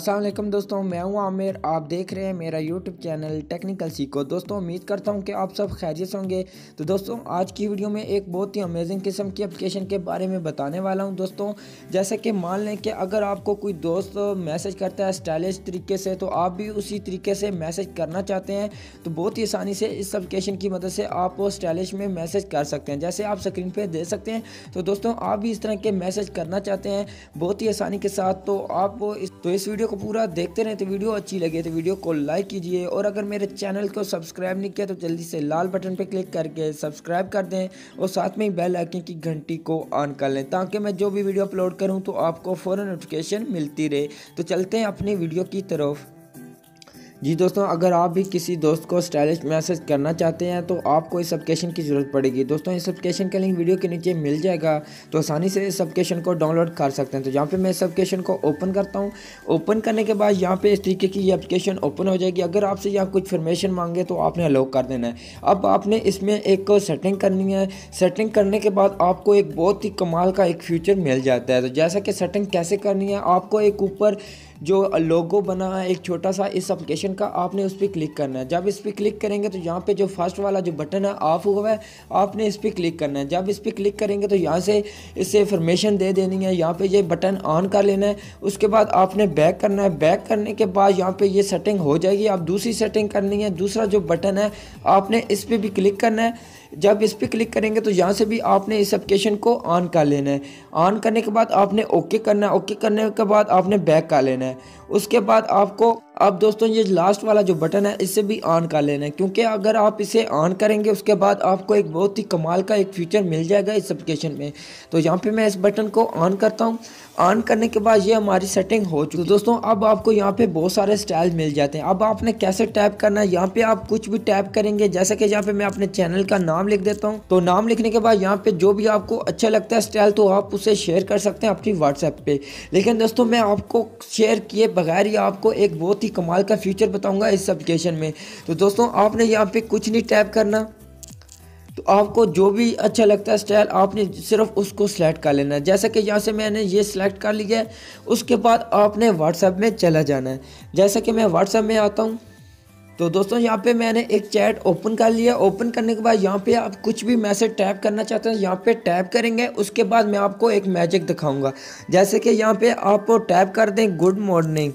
अस्सलाम वालेकुम दोस्तों, मैं हूं आमिर। आप देख रहे हैं मेरा यूट्यूब चैनल टेक्निकल सीखो। दोस्तों उम्मीद करता हूं कि आप सब खैरियत से होंगे। तो दोस्तों आज की वीडियो में एक बहुत ही अमेजिंग किस्म की एप्लीकेशन के बारे में बताने वाला हूं। दोस्तों जैसे कि मान लें कि अगर आपको कोई दोस्त मैसेज करता है स्टाइलिश तरीके से, तो आप भी उसी तरीके से मैसेज करना चाहते हैं तो बहुत ही आसानी से इस एप्लीकेशन की मदद से आप स्टाइलिश में मैसेज कर सकते हैं, जैसे आप स्क्रीन पर देख सकते हैं। तो दोस्तों आप भी इस तरह के मैसेज करना चाहते हैं बहुत ही आसानी के साथ, तो आप इस वीडियो को पूरा देखते रहें। तो वीडियो अच्छी लगे तो वीडियो को लाइक कीजिए, और अगर मेरे चैनल को सब्सक्राइब नहीं किया तो जल्दी से लाल बटन पर क्लिक करके सब्सक्राइब कर दें, और साथ में ही बेल आइकन की घंटी को ऑन कर लें ताकि मैं जो भी वीडियो अपलोड करूं तो आपको फ़ौरन नोटिफिकेशन मिलती रहे। तो चलते हैं अपनी वीडियो की तरफ। जी दोस्तों, अगर आप भी किसी दोस्त को स्टाइलिश मैसेज करना चाहते हैं तो आपको इस एप्लीकेशन की ज़रूरत पड़ेगी। दोस्तों इस एप्लीकेशन का लिंक वीडियो के नीचे मिल जाएगा, तो आसानी से इस एप्लीकेशन को डाउनलोड कर सकते हैं। तो यहाँ पे मैं इस एप्लीकेशन को ओपन करता हूँ। ओपन करने के बाद यहाँ पे इस तरीके की ये एप्लीकेशन ओपन हो जाएगी। अगर आपसे यहाँ कुछ इन्फॉर्मेशन मांगे तो आपने अलाउ कर देना है। अब आपने इसमें एक सेटिंग करनी है। सेटिंग करने के बाद आपको एक बहुत ही कमाल का एक फीचर मिल जाता है। तो जैसा कि सेटिंग कैसे करनी है, आपको एक ऊपर जो लोगो बना है एक छोटा सा इस एप्लीकेशन का, आपने उस पर क्लिक करना है। जब इस पर क्लिक करेंगे तो यहाँ पे जो फर्स्ट वाला जो बटन है ऑफ हुआ है, आपने इस पर क्लिक करना है। जब इस पर क्लिक करेंगे तो यहाँ से इससे इन्फॉर्मेशन दे देनी है। यहाँ पे ये बटन ऑन कर लेना है। उसके बाद आपने बैक करना है। बैक करने के बाद यहाँ पे ये सेटिंग हो जाएगी। आप दूसरी सेटिंग करनी है। दूसरा जो बटन है आपने इस पर भी क्लिक करना है। जब इस पर क्लिक करेंगे तो यहाँ से भी आपने इस एप्लीकेशन को ऑन कर लेना है। ऑन करने के बाद आपने ओके करना है। ओके करने के बाद आपने बैक कर लेना है। उसके बाद आपको अब दोस्तों ये लास्ट वाला जो बटन है इसे भी ऑन कर लेना है, क्योंकि अगर आप इसे ऑन करेंगे उसके बाद आपको एक बहुत ही कमाल का एक फीचर मिल जाएगा इस एप्लीकेशन में। तो यहाँ पे मैं इस बटन को ऑन करता हूँ। ऑन करने के बाद ये हमारी सेटिंग हो चुकी है। तो दोस्तों अब आपको यहाँ पे बहुत सारे स्टाइल मिल जाते हैं। अब आपने कैसे टैप करना है, यहाँ पे आप कुछ भी टैप करेंगे। जैसे कि यहाँ पे मैं अपने चैनल का नाम लिख देता हूँ। तो नाम लिखने के बाद यहाँ पे जो भी आपको अच्छा लगता है स्टाइल, तो आप उसे शेयर कर सकते हैं अपनी व्हाट्सएप पे। लेकिन दोस्तों मैं आपको शेयर किए बगैर ही आपको एक बहुत ही कमाल का फीचर बताऊंगा इस एप्लीकेशन में। तो दोस्तों आपने यहाँ पे कुछ नहीं टैप करना। तो आपको जो भी अच्छा लगता है स्टाइल, आपने सिर्फ उसको सिलेक्ट कर लेना है। जैसे कि यहाँ से मैंने ये सिलेक्ट कर लिया है। उसके बाद आपने व्हाट्सएप में चला जाना है। जैसे कि मैं व्हाट्सएप में आता हूँ, तो दोस्तों यहाँ पे मैंने एक चैट ओपन कर लिया। ओपन करने के बाद यहाँ पे आप कुछ भी मैसेज टैप करना चाहते हैं यहाँ पे टैप करेंगे। उसके बाद मैं आपको एक मैजिक दिखाऊंगा। जैसे कि यहाँ पे आप टैप कर दें गुड मॉर्निंग,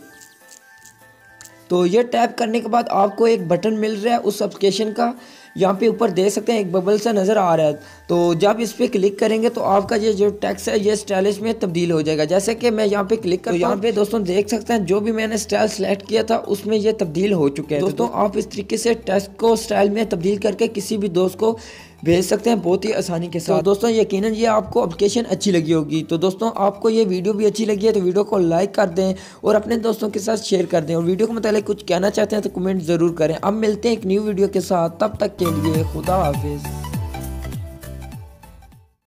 तो ये टैप करने के बाद आपको एक बटन मिल रहा है उस एप्लीकेशन का। यहाँ पे ऊपर देख सकते हैं एक बबल सा नज़र आ रहा है। तो जब इस पर क्लिक करेंगे तो आपका ये जो टेक्स्ट है ये स्टाइलिश में तब्दील हो जाएगा। जैसे कि मैं यहाँ पे क्लिक करता हूँ, यहाँ पे दोस्तों देख सकते हैं जो भी मैंने स्टाइल सेलेक्ट किया था उसमें ये तब्दील हो चुके हैं। दोस्तों आप इस तरीके से टेक्स्ट को स्टाइल में तब्दील करके किसी भी दोस्त को भेज सकते हैं बहुत ही आसानी के साथ। तो दोस्तों यकीनन ये आपको एप्लीकेशन अच्छी लगी होगी। तो दोस्तों आपको ये वीडियो भी अच्छी लगी है तो वीडियो को लाइक कर दें और अपने दोस्तों के साथ शेयर कर दें, और वीडियो को मतलब कुछ कहना चाहते हैं तो कमेंट ज़रूर करें। अब मिलते हैं एक न्यू वीडियो के साथ, तब तक के लिए खुदा हाफिज़।